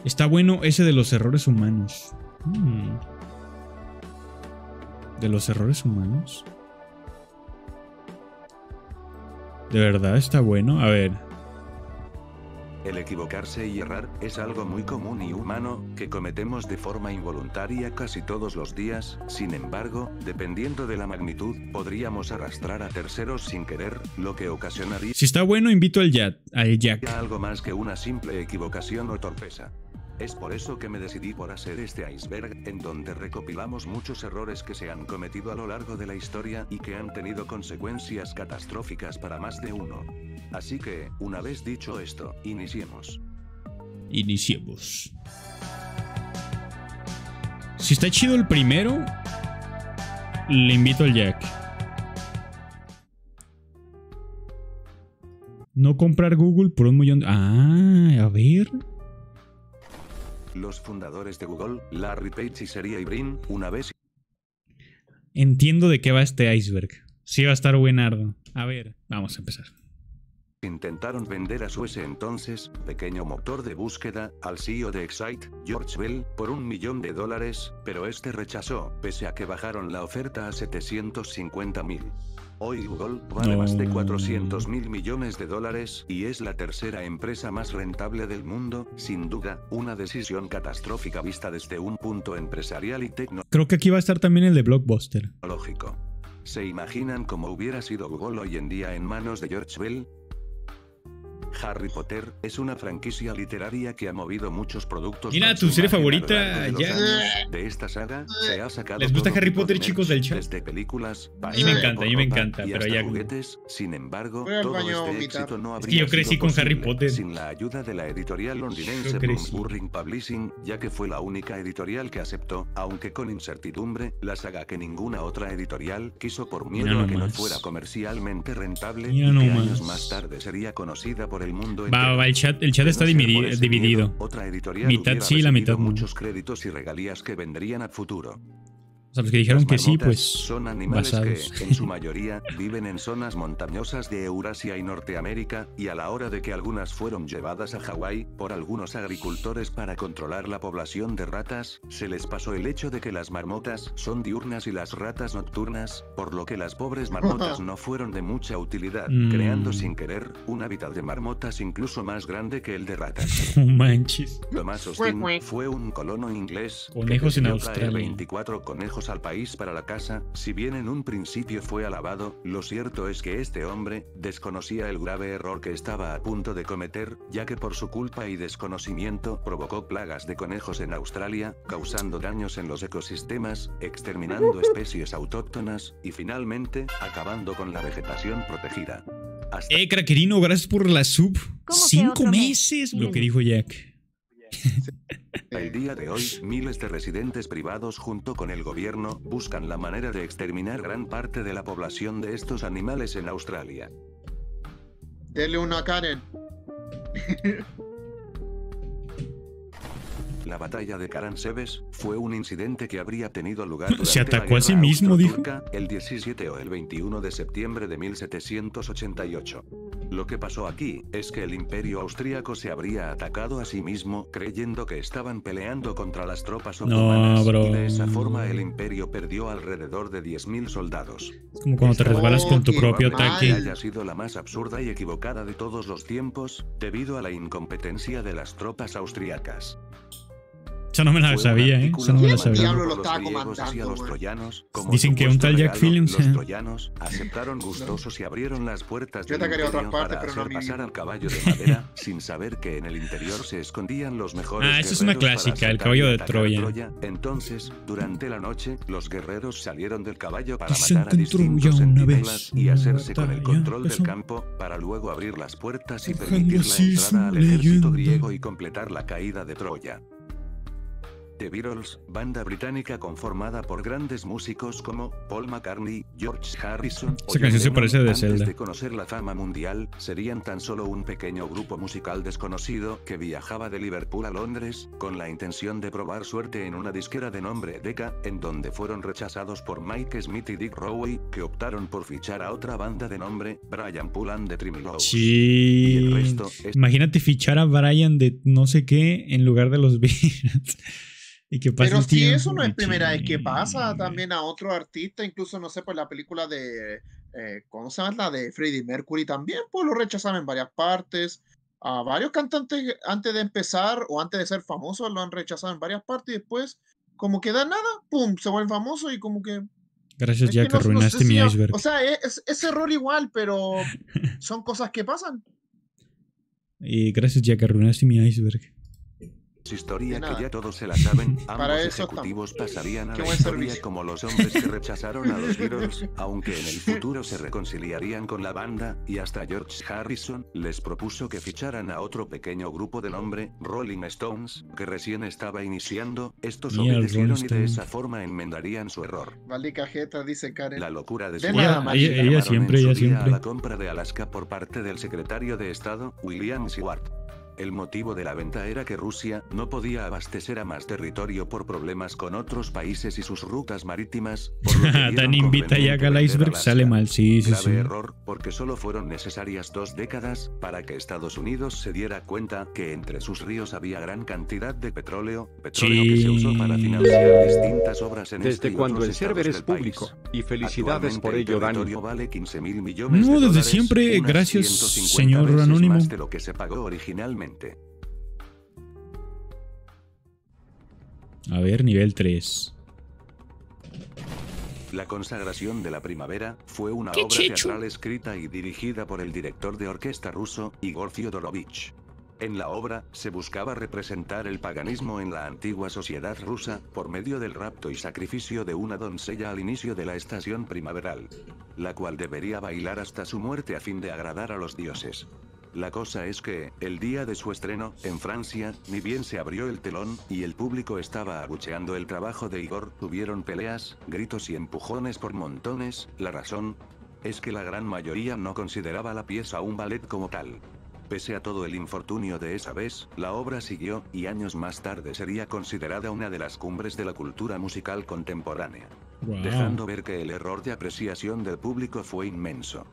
Está bueno ese de los errores humanos. ¿De los errores humanos? ¿De verdad está bueno? A ver. El equivocarse y errar es algo muy común y humano, que cometemos de forma involuntaria casi todos los días. Sin embargo, dependiendo de la magnitud, podríamos arrastrar a terceros sin querer, lo que ocasionaría Si está bueno, invito al Jack. algo más que una simple equivocación o torpeza. Es por eso que me decidí por hacer este iceberg, en donde recopilamos muchos errores que se han cometido a lo largo de la historia y que han tenido consecuencias catastróficas para más de uno. Así que, una vez dicho esto, iniciemos. Iniciemos. Si está chido el primero, le invito al Jack. No comprar Google por 1 millón. Ah, a ver. Los fundadores de Google, Larry Page y Sergey Brin, una vez Entiendo de qué va este iceberg. Sí va a estar buenardo. A ver, vamos a empezar. intentaron vender a su ese entonces pequeño motor de búsqueda al CEO de Excite, George Bell, por $1 millón, pero este rechazó, pese a que bajaron la oferta a 750,000. Hoy Google vale más de 400,000 millones de dólares y es la tercera empresa más rentable del mundo, sin duda, una decisión catastrófica vista desde un punto empresarial y Creo que aquí va a estar también el de Blockbuster. tecnológico. ¿Se imaginan cómo hubiera sido Google hoy en día en manos de George Bell? Harry Potter es una franquicia literaria que ha movido muchos productos. Mira, con tu su serie imagen favorita, a lo largo de los ya. años. De esta saga se ha sacado ¿Les gusta todo Harry tipo de Potter, merch, chicos del chat? desde películas, A mí me encanta, y pero hasta ya. juguetes. Sin embargo, Voy al todo baño a este vomitar. éxito no Es habría que yo crecí sido con Harry posible Potter. sin la ayuda de la editorial londinense Yo crecí. Bloomsbury Publishing, ya que fue la única editorial que aceptó, aunque con incertidumbre, la saga que ninguna otra editorial quiso por miedo Mira a que no nomás. fuera comercialmente rentable, Mira y que nomás. años más tarde sería conocida por el mundo Va, el chat está De no ser por ese dividido. miedo, otra editorial Mitad hubiera sí, la recibido mitad no. muchos créditos y regalías que vendrían a futuro. O sea, los que dijeron Las que sí, marmotas pues. son animales basados. que, en su mayoría, viven en zonas montañosas de Eurasia y Norteamérica, y a la hora de que algunas fueron llevadas a Hawái por algunos agricultores para controlar la población de ratas, se les pasó el hecho de que las marmotas son diurnas y las ratas nocturnas, por lo que las pobres marmotas no fueron de mucha utilidad, creando sin querer un hábitat de marmotas incluso más grande que el de ratas. No manches. Thomas Austin fue un colono inglés Conejos que en decidió traer Australia. 24 conejos al país para la caza. Si bien en un principio fue alabado, lo cierto es que este hombre desconocía el grave error que estaba a punto de cometer, ya que por su culpa y desconocimiento provocó plagas de conejos en Australia, causando daños en los ecosistemas, exterminando especies autóctonas y finalmente acabando con la vegetación protegida. Hasta Craquerino, gracias por la sub. ¿Cómo que 5 otro mes? meses, lo que dijo Jack. el día de hoy, miles de residentes privados junto con el gobierno buscan la manera de exterminar gran parte de la población de estos animales en Australia. Dele una a Karen. La batalla de Karansebes fue un incidente que habría tenido lugar durante Se atacó la a sí guerra mismo, dijo. austroturca, el 17 o el 21 de septiembre de 1788. Lo que pasó aquí es que el imperio austríaco se habría atacado a sí mismo creyendo que estaban peleando contra las tropas otomanas, bro. y de esa forma el imperio perdió alrededor de 10,000 soldados. Es como cuando te resbalas con tu propio Probablemente ataque. haya sido la más absurda y equivocada de todos los tiempos, debido a la incompetencia de las tropas austriacas. Esa no me la Fue un sabía, artículo Esa no me la mandado sabía. Diablo lo por los estaba griegos comandando, hacia los güey. troyanos, como Dicen que un supuesto tal Jack regalo, Films, los troyanos aceptaron gustosos y abrieron las puertas Yo del atacaría a otra imperio parte, para pero no a hacer mí pasar mismo. al caballo de madera, sin saber que en el interior se escondían los mejores Ah, esa es una guerreros para clásica, el asaltar caballo y de atacar Troya. Entonces, durante la noche, los guerreros salieron del caballo para Dicen matar a que en Troya distintos una centinelas vez y una hacerse con el batalla control del pasó. campo, para luego abrir las puertas y Dejando permitir la así entrada su al ejército leyenda. griego y completar la caída de Troya. The Beatles, banda británica conformada por grandes músicos como Paul McCartney, George Harrison o Esa canción se John parece de Lennon, Zelda. antes de conocer la fama mundial, serían tan solo un pequeño grupo musical desconocido que viajaba de Liverpool a Londres, con la intención de probar suerte en una disquera de nombre Decca, en donde fueron rechazados por Mike Smith y Dick Rowe, que optaron por fichar a otra banda de nombre Brian Poole and the Tremolows. Y el Sí. resto es... Imagínate fichar a Brian de no sé qué en lugar de los Beatles. Y que pase Pero el si tiempo. eso no es y primera vez que chingue. pasa, también a otro artista, incluso no sé, por la película de, ¿cómo se llama? La de Freddie Mercury también, pues lo rechazaron en varias partes. A varios cantantes antes de empezar o antes de ser famosos lo han rechazado en varias partes y después, como que da nada, pum, se vuelven famosos y como que... Gracias, Es Jack, que no sé arruinaste mi si... iceberg. O sea, es error igual, pero son cosas que pasan. Y gracias, Jack, arruinaste mi iceberg. historia De que nada. ya todos se la saben, Para ambos eso ejecutivos pasarían a Qué la buen historia servicio. como los hombres que rechazaron a los Beatles, aunque en el futuro se reconciliarían con la banda, y hasta George Harrison les propuso que ficharan a otro pequeño grupo de nombre Rolling Stones, que recién estaba iniciando. Estos Mira, el obedecieron Rolling y de esa Stones. forma enmendarían su error. Vale, cajeta, dice Karen. La locura de De su nada, alma María. se Ella llamaron siempre, en su ella día siempre. a la compra de Alaska por parte del secretario de Estado, William Seward. El motivo de la venta era que Rusia no podía abastecer a más territorio por problemas con otros países y sus rutas marítimas, por lo que vieron Dan invita a conveniente Jack al vender iceberg, Alaska. sale mal, sí, sí, Grave sí. error, porque solo fueron necesarias 2 décadas para que Estados Unidos se diera cuenta que entre sus ríos había gran cantidad de petróleo que se usó para financiar distintas obras en este Desde y cuando otros el server estados es del público, país. y felicidades Actualmente por el ello, Dani. territorio vale 15.000 millones No, de desde dólares, siempre, unas gracias, 150 señor veces Anónimo. más de lo que se pagó originalmente. A ver, nivel 3. La consagración de la primavera fue una ¡Qué obra chicho! teatral escrita y dirigida por el director de orquesta ruso, Igor Fyodorovich. En la obra, se buscaba representar el paganismo en la antigua sociedad rusa, por medio del rapto y sacrificio de una doncella al inicio de la estación primaveral, la cual debería bailar hasta su muerte a fin de agradar a los dioses. La cosa es que, el día de su estreno, en Francia, ni bien se abrió el telón, y el público estaba abucheando el trabajo de Igor, hubieron peleas, gritos y empujones por montones. La razón es que la gran mayoría no consideraba la pieza un ballet como tal. Pese a todo el infortunio de esa vez, la obra siguió, y años más tarde sería considerada una de las cumbres de la cultura musical contemporánea, Wow. dejando ver que el error de apreciación del público fue inmenso.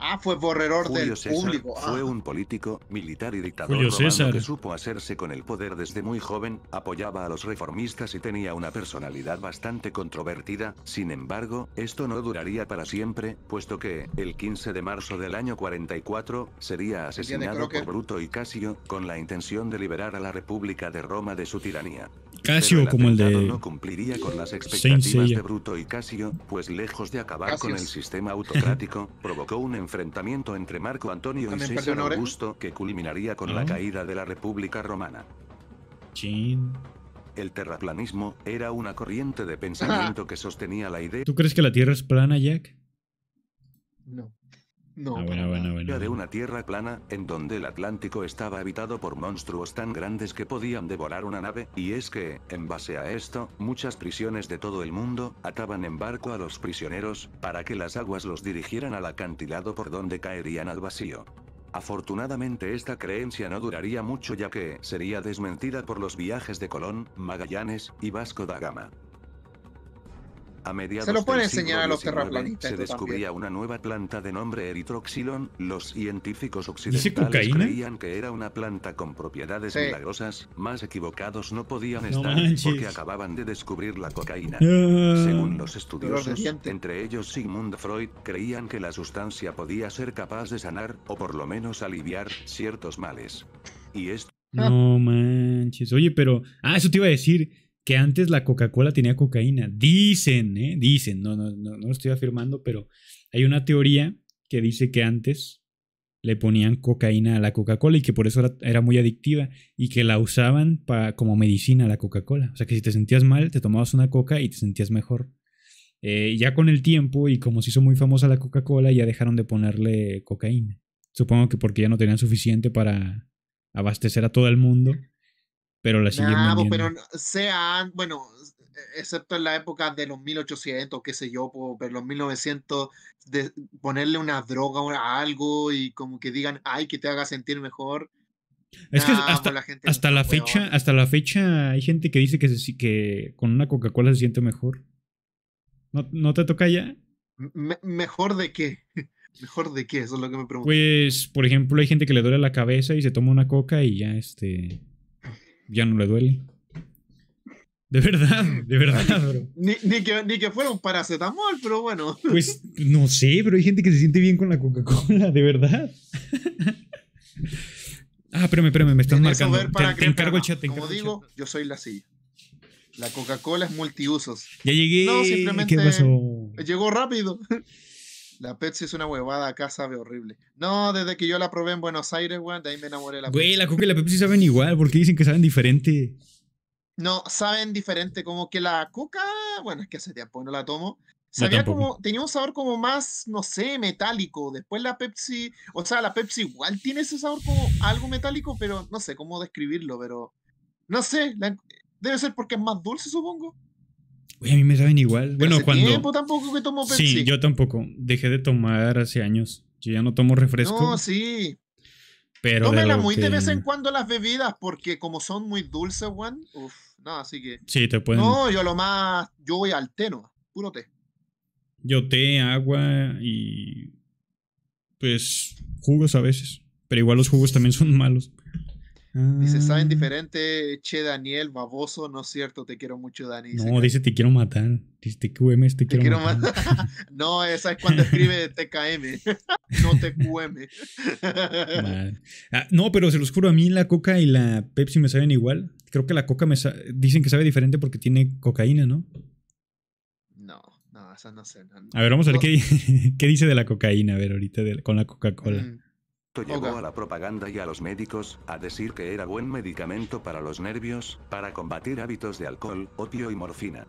Ah, fue por error del Julio César público. fue Ah. un político, militar y dictador Julio romano César. que supo hacerse con el poder desde muy joven, apoyaba a los reformistas y tenía una personalidad bastante controvertida. Sin embargo, esto no duraría para siempre, puesto que, el 15 de marzo del año 44, sería asesinado croquet. por Bruto y Casio, con la intención de liberar a la República de Roma de su tiranía. Casio, Pero como el atentado de no cumpliría con las Saint expectativas Seiya. de Bruto y Casio, pues lejos de acabar con el Casios. sistema autocrático, provocó un enfrentamiento entre Marco Antonio y También César perdió una oreja. Augusto que culminaría con la Ah. caída de la República Romana. Chin. El terraplanismo era una corriente de pensamiento que sostenía la idea ¿Tú crees que la Tierra es plana, Jack? No. No. Ah, para bueno, nada. bueno, de bueno. una tierra plana, en donde el Atlántico estaba habitado por monstruos tan grandes que podían devorar una nave, y es que, en base a esto, muchas prisiones de todo el mundo ataban en barco a los prisioneros, para que las aguas los dirigieran al acantilado por donde caerían al vacío. Afortunadamente esta creencia no duraría mucho, ya que sería desmentida por los viajes de Colón, Magallanes y Vasco da Gama. A mediados Se lo pueden del siglo enseñar a los XIX, terraplanistas se esto descubría también. una nueva planta de nombre eritroxilon. Los científicos ¿Dice occidentales cocaína? creían que era una planta con propiedades Sí. milagrosas. Más equivocados no podían No estar, manches. porque acababan de descubrir la cocaína. Ah. Según los Dolor estudiosos, de diente. entre ellos Sigmund Freud, creían que la sustancia podía ser capaz de sanar, o por lo menos aliviar, ciertos males. Y esto No manches. Oye, pero... Ah, eso te iba a decir. Que antes la Coca-Cola tenía cocaína. Dicen, ¿eh? Dicen. No lo estoy afirmando, pero hay una teoría que dice que antes le ponían cocaína a la Coca-Cola y que por eso era muy adictiva y que la usaban como medicina la Coca-Cola. O sea, que si te sentías mal, te tomabas una coca y te sentías mejor. Ya con el tiempo y como se hizo muy famosa la Coca-Cola, ya dejaron de ponerle cocaína. Supongo que porque ya no tenían suficiente para abastecer a todo el mundo. pero la siguen Nah, vendiendo. pero sean, bueno, excepto en la época de los 1800, qué sé yo, pero los 1900, de ponerle una droga o algo y como que digan, ay, que te haga sentir mejor. Es que Nah, pues la gente es muy huevona. hasta la fecha hay gente que dice que con una Coca-Cola se siente mejor. ¿No te toca ya? ¿Mejor de qué? ¿Mejor de qué? Eso es lo que me pregunto. Pues, por ejemplo, hay gente que le duele la cabeza y se toma una coca y ya, ya no le duele. De Ah, verdad, bro. ni que fuera un paracetamol, pero bueno. Pues, no sé, pero hay gente que se siente bien con la Coca-Cola, de verdad. Ah, espérame, me están En eso marcando. ver para Te creer, encargo pero el no. chat, te Como encargo el chat. digo, yo soy la silla. La Coca-Cola es multiusos. Ya No, llegué. ¿Qué simplemente pasó? llegó rápido. La Pepsi es una huevada, acá sabe horrible. No, desde que yo la probé en Buenos Aires, weón, de ahí me enamoré de la Güey, Pepsi. la Coca y la Pepsi saben igual. ¿Por qué dicen que saben diferente? No, saben diferente, como que la Coca, bueno, es que hace tiempo que no la tomo. Yo Sabía tampoco. como, tenía un sabor como más, no sé, metálico. Después la Pepsi, o sea, la Pepsi igual tiene ese sabor como algo metálico, pero no sé cómo describirlo, pero no sé, debe ser porque es más dulce, supongo. Güey, a mí me saben igual. Pero Bueno, hace cuando. tiempo tampoco que tomo Sí, Pepsi. yo tampoco. Dejé de tomar hace años. Yo ya no tomo refresco, No, sí. pero de Tómela lo muy de vez que. en cuando las bebidas, porque como son muy dulces, weón. Uf, no, así que. Sí, te pueden. No, yo lo más. Yo voy al té, no, puro té. Yo té, agua y. Pues jugos a veces. Pero igual los jugos también son malos. Dice, ¿saben Ah, diferente? Che, Daniel, baboso, no es cierto, te quiero mucho, Dani, dice no, Cari. dice te quiero matar. Dice TQM, te Te quiero quiero matar. más. No, esa es cuando escribe TKM, no TQM. Madre. Ah, no, pero se los juro, a mí la Coca y la Pepsi me saben igual. Creo que la Coca dicen que sabe diferente porque tiene cocaína, ¿no? No, no, esa no sé. No, A ver, vamos a ver no. qué dice de la cocaína, a ver, ahorita con la Coca-Cola. Llegó Ok. a la propaganda y a los médicos a decir que era buen medicamento para los nervios, para combatir hábitos de alcohol, opio y morfina.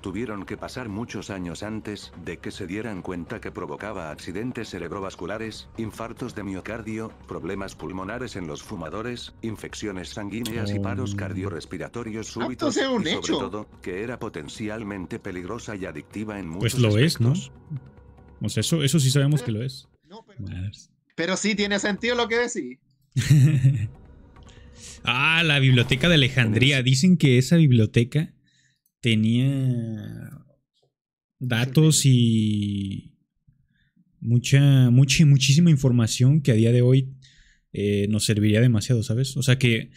Tuvieron que pasar muchos años antes de que se dieran cuenta que provocaba accidentes cerebrovasculares, infartos de miocardio, problemas pulmonares en los fumadores, infecciones sanguíneas y paros cardiorrespiratorios súbitos, Entonces es un y sobre hecho. todo, que era potencialmente peligrosa y adictiva en Pues muchos lo es, ¿no? aspectos. O sea, eso sí sabemos que lo es. No, Madres. pero sí tiene sentido lo que decís. Ah, la biblioteca de Alejandría. Dicen que esa biblioteca tenía datos y muchísima información que a día de hoy nos serviría demasiado, ¿sabes? O sea que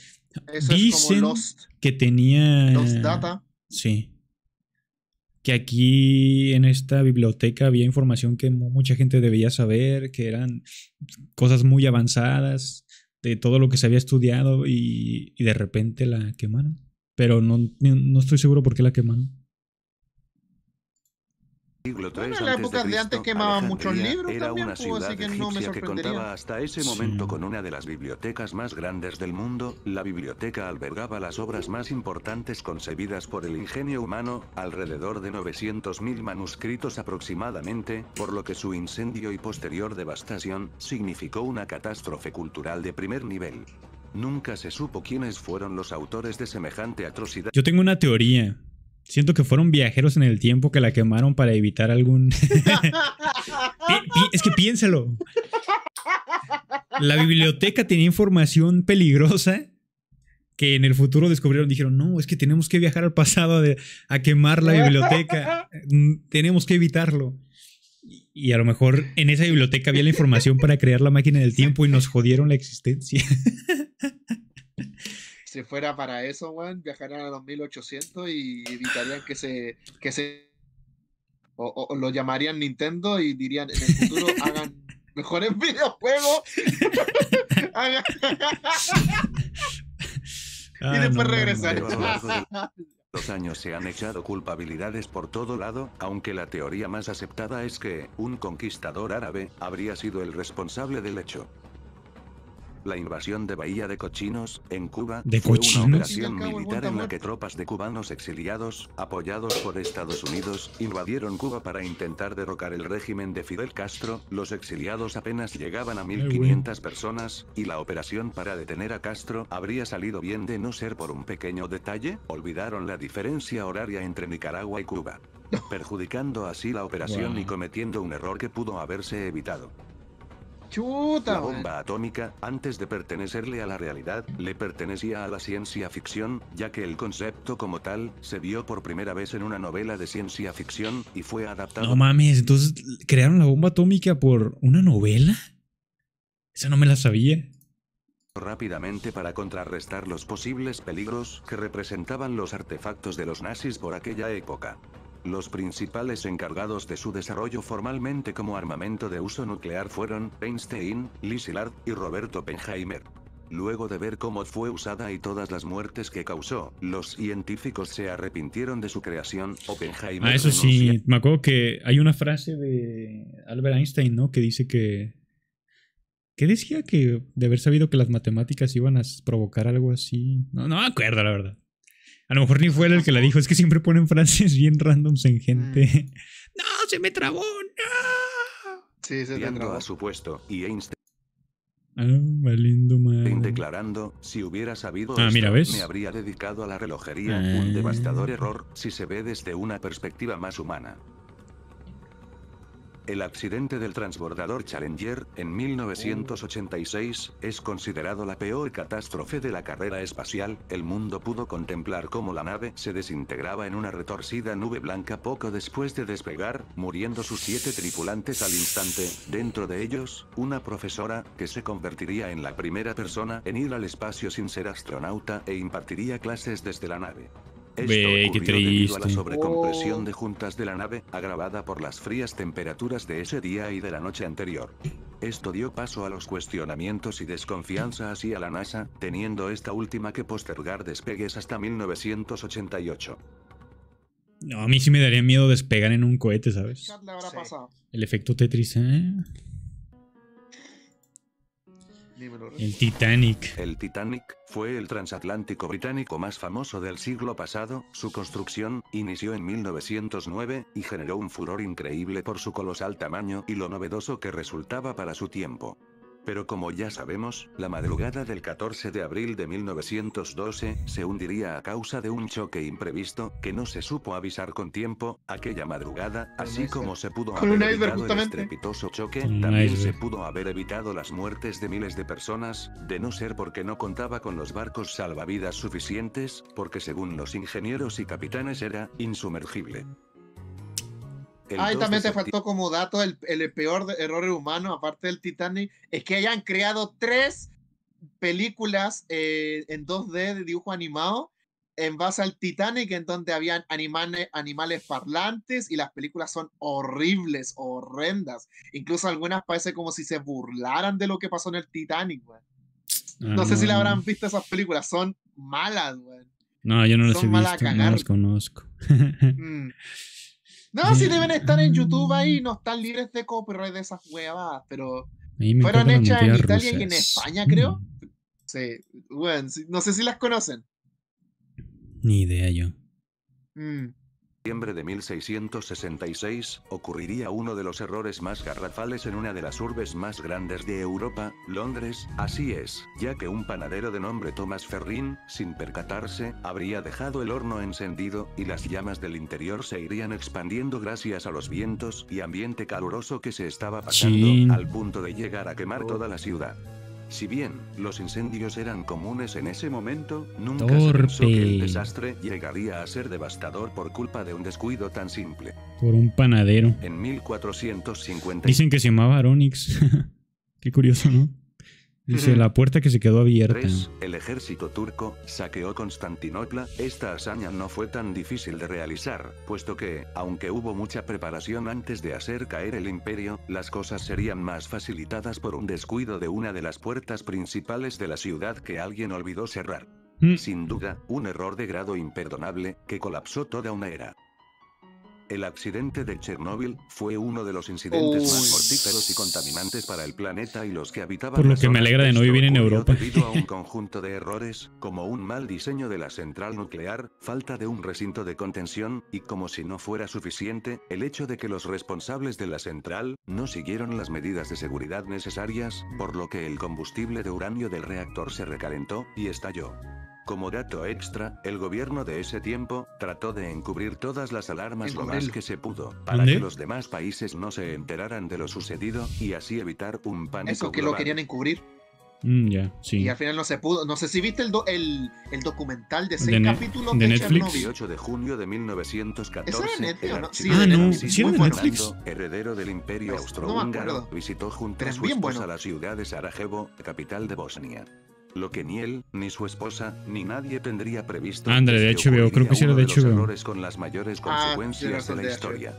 Eso es como dicen que tenía. Lost Data. Sí. Que aquí en esta biblioteca había información que mucha gente debía saber, que eran cosas muy avanzadas de todo lo que se había estudiado y de repente la quemaron. Pero no estoy seguro por qué la quemaron. Siglo Bueno, III en la época de antes a.C., quemaban muchos Alejandría libros era también, una pues, así ciudad que no me egipcia que sorprendería. contaba hasta ese momento con una de las bibliotecas más grandes del mundo. La biblioteca albergaba las obras más importantes concebidas por el ingenio humano, alrededor de 900.000 manuscritos aproximadamente, por lo que su incendio y posterior devastación significó una catástrofe cultural de primer nivel. Nunca se supo quiénes fueron los autores de semejante atrocidad. Yo tengo una teoría. Siento que fueron viajeros en el tiempo que la quemaron para evitar algún... Es que piénsalo. La biblioteca tenía información peligrosa que en el futuro descubrieron. Dijeron, no, es que tenemos que viajar al pasado a quemar la biblioteca. Tenemos que evitarlo. Y a lo mejor en esa biblioteca había la información para crear la máquina del tiempo y nos jodieron la existencia. Si fuera para eso, weón, viajarían a los 1800 y evitarían o lo llamarían Nintendo y dirían en el futuro hagan mejores videojuegos. Hagan- y después regresar. Pero a lo largo de los años se han echado culpabilidades por todo lado, aunque la teoría más aceptada es que un conquistador árabe habría sido el responsable del hecho. La invasión de Bahía de Cochinos, en Cuba, ¿De fue cochinos? una operación Al cabo, militar aguanta en la muerte. que tropas de cubanos exiliados, apoyados por Estados Unidos, invadieron Cuba para intentar derrocar el régimen de Fidel Castro. Los exiliados apenas llegaban a 1.500 personas, y la operación para detener a Castro habría salido bien de no ser por un pequeño detalle. Olvidaron la diferencia horaria entre Nicaragua y Cuba, perjudicando así la operación y Wow. cometiendo un error que pudo haberse evitado. Chuta, La man. bomba atómica, antes de pertenecerle a la realidad, le pertenecía a la ciencia ficción, ya que el concepto como tal se vio por primera vez en una novela de ciencia ficción y fue adaptado No mames, entonces crearon la bomba atómica por una novela. Esa no me la sabía. rápidamente para contrarrestar los posibles peligros que representaban los artefactos de los nazis por aquella época. Los principales encargados de su desarrollo formalmente como armamento de uso nuclear fueron Einstein, Lee Szilard y Roberto Oppenheimer. Luego de ver cómo fue usada y todas las muertes que causó, los científicos se arrepintieron de su creación. Oppenheimer Eso renunció. sí, me acuerdo que hay una frase de Albert Einstein, ¿no? Que dice que... ¿Qué decía? Que de haber sabido que las matemáticas iban a provocar algo así. No me acuerdo, la verdad. A lo mejor ni fue él el que la dijo. Es que siempre ponen frases bien randoms en gente. ¡No, se me trabó! ¡No! Sí, se te Enviando trabó. a su puesto, y Einstein Ah, valiendo mal. declarando, si hubiera sabido Ah, esto, mira, ¿ves? me habría dedicado a la relojería, Ah. un devastador error, si se ve desde una perspectiva más humana. El accidente del transbordador Challenger, en 1986, es considerado la peor catástrofe de la carrera espacial. El mundo pudo contemplar cómo la nave se desintegraba en una retorcida nube blanca poco después de despegar, muriendo sus 7 tripulantes al instante, dentro de ellos, una profesora, que se convertiría en la primera persona en ir al espacio sin ser astronauta e impartiría clases desde la nave. Esto Ve, qué ocurrió debido a la triste. sobrecompresión de juntas de la nave, agravada por las frías temperaturas de ese día y de la noche anterior. Esto dio paso a los cuestionamientos y desconfianza hacia la NASA, teniendo esta última que postergar despegues hasta 1988. No, a mí sí me daría miedo despegar en un cohete, ¿sabes? ¿Qué le habrá Sí. pasado? El efecto Tetris, ¿eh? Dímelo, Rey. El Titanic. El Titanic fue el transatlántico británico más famoso del siglo pasado. Su construcción inició en 1909 y generó un furor increíble por su colosal tamaño y lo novedoso que resultaba para su tiempo. Pero como ya sabemos, la madrugada del 14 de abril de 1912 se hundiría a causa de un choque imprevisto que no se supo avisar con tiempo. Aquella madrugada, así como se pudo Con un haber iceberg, evitado el justamente. estrepitoso choque, Con un también se iceberg. pudo haber evitado las muertes de miles de personas, de no ser porque no contaba con los barcos salvavidas suficientes, porque según los ingenieros y capitanes era insumergible. El Ah, y 2 también de te faltó como dato el peor error humano, aparte del Titanic, es que hayan creado 3 películas en 2D de dibujo animado en base al Titanic, en donde habían animales parlantes y las películas son horribles, horrendas. Incluso algunas parece como si se burlaran de lo que pasó en el Titanic, güey. No sé si la habrán visto esas películas, son malas, güey. No, yo no las he Son malas a visto, no cagar. las conozco. Mm. No, sí deben estar en YouTube ahí, no están libres de copyright de esas huevadas, pero Ahí me fueron encantan las hechas en montañas Italia y en rusas. España, creo. Sí, bueno, sí, no sé si las conocen. Ni idea yo. Mm. Diciembre de 1666, ocurriría uno de los errores más garrafales en una de las urbes más grandes de Europa, Londres. Así es, ya que un panadero de nombre Thomas Ferrin, sin percatarse, habría dejado el horno encendido, y las llamas del interior se irían expandiendo gracias a los vientos y ambiente caluroso que se estaba pasando, Chin. al punto de llegar a quemar toda la ciudad. Si bien los incendios eran comunes en ese momento, nunca se pensó que el Torpe. desastre llegaría a ser devastador por culpa de un descuido tan simple. Por un panadero. En 1450 Dicen que se llamaba Aronix. Qué curioso, ¿no? Dice, la puerta que se quedó abierta. el ejército turco saqueó Constantinopla. Esta hazaña no fue tan difícil de realizar, puesto que, aunque hubo mucha preparación antes de hacer caer el imperio, las cosas serían más facilitadas por un descuido de una de las puertas principales de la ciudad que alguien olvidó cerrar. Mm. Sin duda, un error de grado imperdonable, que colapsó toda una era. El accidente de Chernóbil fue uno de los incidentes más Uy. mortíferos y contaminantes para el planeta y los que habitaban Por lo la que me zona. alegra de no Esto vivir en ocurrió Europa. debido a un conjunto de errores, como un mal diseño de la central nuclear, falta de un recinto de contención, y como si no fuera suficiente, el hecho de que los responsables de la central no siguieron las medidas de seguridad necesarias, por lo que el combustible de uranio del reactor se recalentó y estalló. Como dato extra, el gobierno de ese tiempo trató de encubrir todas las alarmas lo más Encubrirlo. que se pudo, para ¿Dónde? que los demás países no se enteraran de lo sucedido y así evitar un pánico Eso que global. lo querían encubrir. Ya, sí. Y al final no se pudo. No sé si viste el documental de 6 De capítulos de de Netflix. Chernobyl. 18 de junio de 1914, ¿Eso era Netflix el o no? Sí, archiduque de Francisco Netflix. ¿Sí era de Fernando, Netflix? heredero del Imperio Pues, no me Austrohúngaro, acuerdo. visitó junto Pero a es su bien esposa bueno. la ciudad de Sarajevo, capital de Bosnia. Lo que ni él, ni su esposa, ni nadie tendría previsto. Ándale, de es que HBO, creo que sí era ocurriría de uno los HBO. errores con las mayores Ah, consecuencias tienes de razón, la de historia.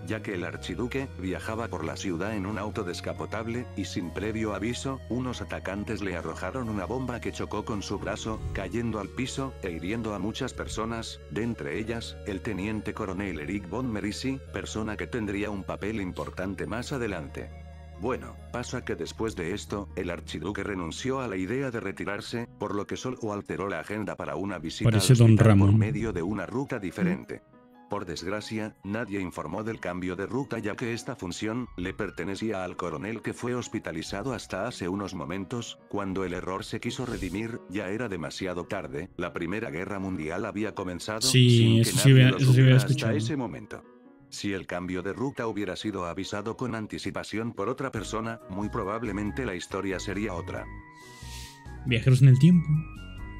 Ya que el archiduque viajaba por la ciudad en un auto descapotable, y sin previo aviso, unos atacantes le arrojaron una bomba que chocó con su brazo, cayendo al piso, e hiriendo a muchas personas, de entre ellas, el teniente coronel Erich von Merisi, persona que tendría un papel importante más adelante. Bueno, pasa que después de esto, el archiduque renunció a la idea de retirarse, por lo que solo alteró la agenda para una visita Parece al Don hospital por Ramón. medio de una ruta diferente. Por desgracia, nadie informó del cambio de ruta ya que esta función le pertenecía al coronel que fue hospitalizado hasta hace unos momentos. Cuando el error se quiso redimir, ya era demasiado tarde. La Primera Guerra Mundial había comenzado Sí, sin que eso sí nadie había- lo eso sí había supiera hasta escuchado. ese momento. Si el cambio de ruta hubiera sido avisado con anticipación por otra persona, muy probablemente la historia sería otra. Viajeros en el tiempo.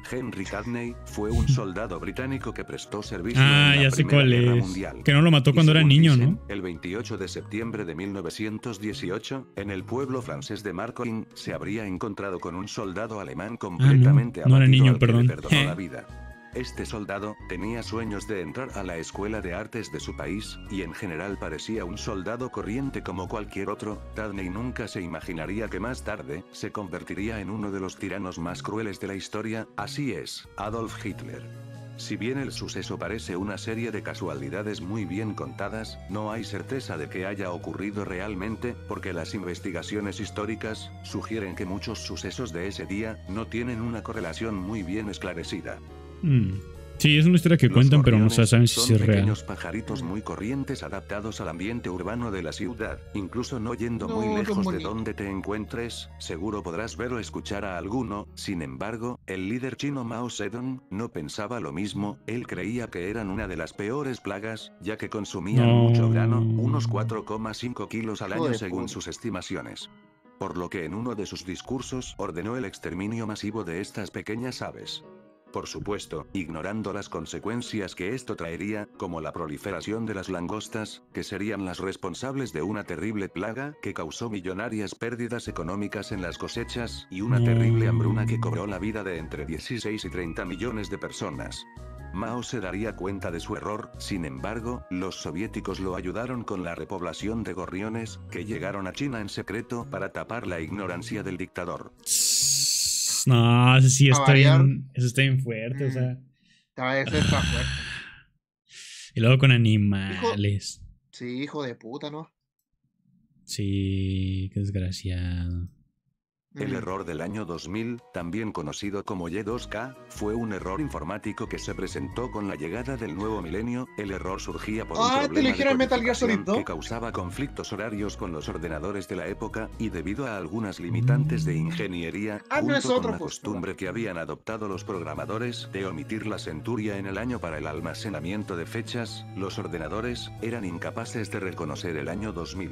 Henry Cadney fue un soldado británico que prestó servicio Ah, en la ya sé Primera cuál Guerra es. Mundial. Que no lo mató Y cuando era según niño, dicen, ¿no? el 28 de septiembre de 1918, en el pueblo francés de Marcoing, se habría encontrado con un soldado alemán completamente no era abatido niño, al que le perdón. perdonó la vida. Este soldado tenía sueños de entrar a la escuela de artes de su país, y en general parecía un soldado corriente como cualquier otro. Cadney nunca se imaginaría que más tarde, se convertiría en uno de los tiranos más crueles de la historia, así es, Adolf Hitler. Si bien el suceso parece una serie de casualidades muy bien contadas, no hay certeza de que haya ocurrido realmente, porque las investigaciones históricas sugieren que muchos sucesos de ese día no tienen una correlación muy bien esclarecida. Sí, es una historia que Los cuentan, pero no gorriones saben si son es real. pequeños pajaritos muy corrientes adaptados al ambiente urbano de la ciudad. Incluso no yendo muy No, lejos son de bonitos. donde te encuentres, seguro podrás ver o escuchar a alguno. Sin embargo, el líder chino Mao Zedong no pensaba lo mismo. Él creía que eran una de las peores plagas, ya que consumían No. mucho grano, unos 4,5 kilos al Hijo año de según puta. sus estimaciones. Por lo que en uno de sus discursos ordenó el exterminio masivo de estas pequeñas aves. Por supuesto, ignorando las consecuencias que esto traería, como la proliferación de las langostas, que serían las responsables de una terrible plaga que causó millonarias pérdidas económicas en las cosechas, y una terrible hambruna que cobró la vida de entre 16 y 30 millones de personas. Mao se daría cuenta de su error, sin embargo, los soviéticos lo ayudaron con la repoblación de gorriones, que llegaron a China en secreto para tapar la ignorancia del dictador. No, ese sí A está variar. bien. Eso está bien fuerte, o sea. Ese está fuerte. Y luego con animales. Sí, hijo de puta, ¿no? Sí, qué desgraciado. El error del año 2000, también conocido como Y2K, fue un error informático que se presentó con la llegada del nuevo milenio. El error surgía por un ¿te problema eligieron de Metal Gear Solid codificación 2? que causaba conflictos horarios con los ordenadores de la época, y debido a algunas limitantes de ingeniería, Ah, no, junto es con otro la justo. costumbre que habían adoptado los programadores de omitir la centuria en el año para el almacenamiento de fechas, los ordenadores eran incapaces de reconocer el año 2000.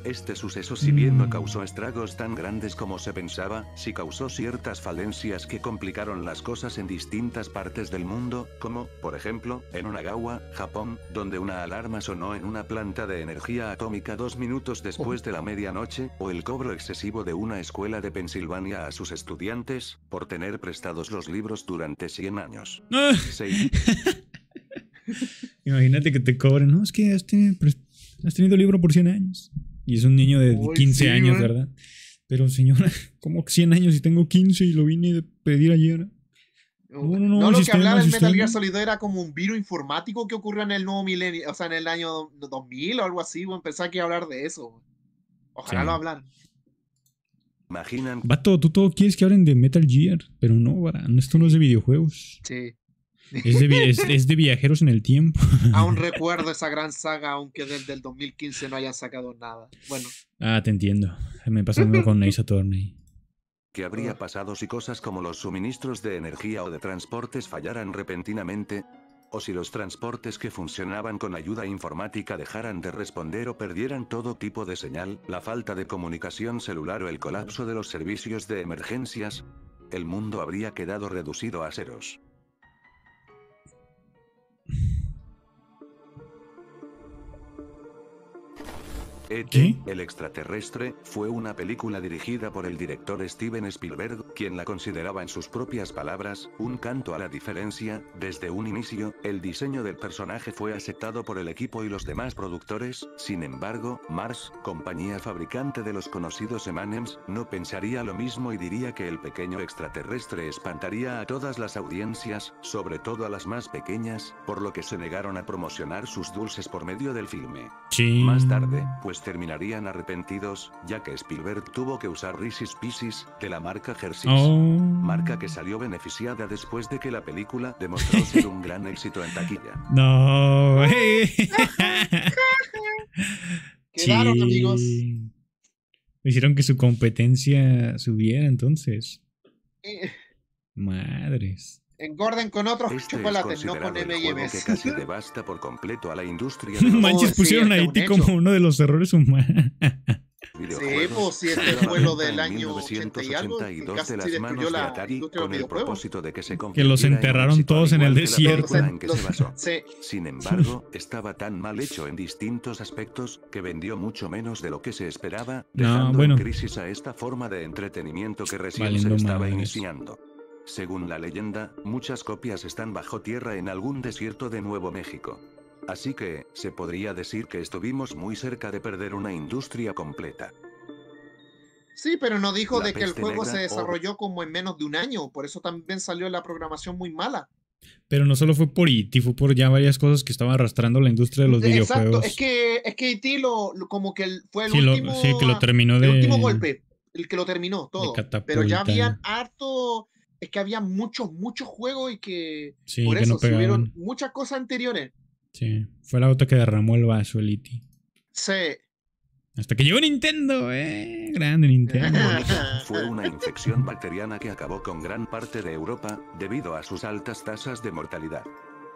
Este suceso, si bien no causó estragos tan grandes como se pensaba, sí causó ciertas falencias que complicaron las cosas en distintas partes del mundo, como, por ejemplo, en Onagawa, Japón, donde una alarma sonó en una planta de energía atómica 2 minutos después de la medianoche, o el cobro excesivo de una escuela de Pensilvania a sus estudiantes, por tener prestados los libros durante 100 años. Ah. Sí. Imagínate que te cobren. No, es que has tenido libro por 100 años. Y es un niño de Uy, 15 sí, años, man. ¿verdad? Pero señora, ¿cómo 100 años y tengo 15 y lo vine a pedir ayer? No, el lo que sistema, hablaba el el Metal Gear sistema. Solid 2 era como un virus informático que ocurrió en el nuevo milenio, o sea, en el año 2000 o algo así, weón. Pensaba que iba a hablar de eso, weón. Ojalá lo Sí. hablaran. Imaginan Vato, tú todo quieres que hablen de Metal Gear, pero no, varán, esto no es de videojuegos. Sí. Es de viajeros en el tiempo. Aún recuerdo esa gran saga, aunque desde el 2015 no hayan sacado nada. Bueno, Ah, te entiendo. Me pasa lo mismo con Ace Attorney. qué habría pasado si cosas como los suministros de energía o de transportes fallaran repentinamente, o si los transportes que funcionaban con ayuda informática dejaran de responder o perdieran todo tipo de señal, la falta de comunicación celular o el colapso de los servicios de emergencias. El mundo habría quedado reducido a ceros. E.T., ¿Qué? el extraterrestre, fue una película dirigida por el director Steven Spielberg, quien la consideraba en sus propias palabras, un canto a la diferencia. Desde un inicio, el diseño del personaje fue aceptado por el equipo y los demás productores. Sin embargo, Mars, compañía fabricante de los conocidos M&M's, no pensaría lo mismo y diría que el pequeño extraterrestre espantaría a todas las audiencias, sobre todo a las más pequeñas, por lo que se negaron a promocionar sus dulces por medio del filme. Sí. Más tarde, pues terminarían arrepentidos, ya que Spielberg tuvo que usar Reese's Pieces, de la marca Hershey's. Oh. Marca que salió beneficiada después de que la película demostró ser un gran éxito en taquilla. No. quedaron, Sí. amigos. Hicieron que su competencia subiera entonces. Eh, Madres. Engorden con otros Este es chocoltes, no con considerado el juego que M&M's. casi devasta por completo a la industria de los Manches, sí, pusieron a este es un E.T. hecho. como uno de los errores humanos. videojuegos. Sí, pues si este Salió a la fue lo venta del en año 80 y algo, que 1982 casi de las destruyó manos de la Atari, industria de con los el videojuegos. propósito de que se Que los convirtiera en un enterraron éxito todos en al el igual que la desierto. película en que se basó. Sí, Sin embargo, estaba tan mal hecho en distintos aspectos, que vendió mucho menos de lo que se esperaba, No, dejando bueno. en crisis a esta forma de entretenimiento que recién Valiendo se estaba madres. iniciando. Según la leyenda, muchas copias están bajo tierra en algún desierto de Nuevo México. Así que, se podría decir que estuvimos muy cerca de perder una industria completa. sí, pero no dijo La de que el peste juego negra, se desarrolló como en menos de un año, por eso también salió la programación muy mala. Pero no solo fue por E.T., fue por ya varias cosas que estaban arrastrando la industria de los Exacto, videojuegos. es que E.T. como que fue el Sí, último, sí, que lo terminó el último de golpe, el que lo terminó todo. Pero ya habían catapultar. harto, es que había muchos juegos y que Sí, por que eso no se hubieron pegaban. muchas cosas anteriores. Sí, fue la gota que derramó el vaso el E.T. Sí. Hasta que llegó Nintendo, grande Nintendo. Fue una infección bacteriana que acabó con gran parte de Europa, debido a sus altas tasas de mortalidad.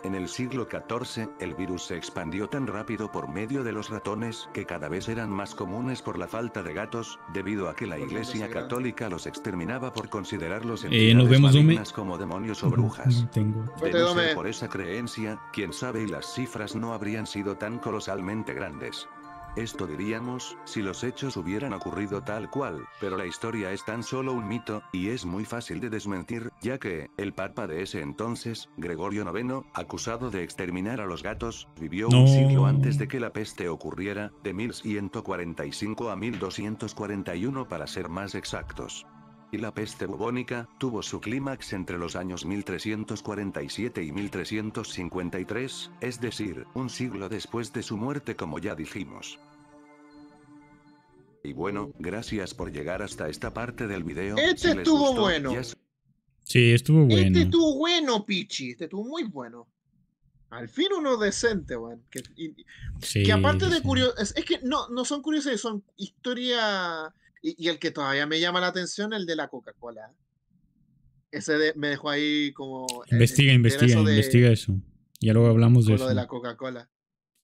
En el siglo XIV, el virus se expandió tan rápido por medio de los ratones que cada vez eran más comunes por la falta de gatos, debido a que la Por mundo Iglesia sagrado. Católica los exterminaba por considerarlos Nos entidades vemos, Dome. malignas como demonios o brujas. No tengo. De Vete, no Dome. ser por esa creencia, quién sabe y las cifras no habrían sido tan colosalmente grandes. Esto diríamos, si los hechos hubieran ocurrido tal cual, pero la historia es tan solo un mito, y es muy fácil de desmentir, ya que, el papa de ese entonces, Gregorio IX, acusado de exterminar a los gatos, vivió No. un siglo antes de que la peste ocurriera, de 1145 a 1241 para ser más exactos. Y la peste bubónica tuvo su clímax entre los años 1347 y 1353, es decir, un siglo después de su muerte, como ya dijimos. Y bueno, gracias por llegar hasta esta parte del video. Este Si les estuvo gustó, bueno. ya Sí, estuvo bueno. Este estuvo bueno, Pichi. Este estuvo muy bueno. Al fin uno decente, weón. Sí, Que aparte de sí. curioso, es que no son curiosos, son historia. Y el que todavía me llama la atención, el de la Coca-Cola. Me dejó ahí como. Investiga eso de- eso. Ya luego hablamos de con lo de eso. la Coca-Cola.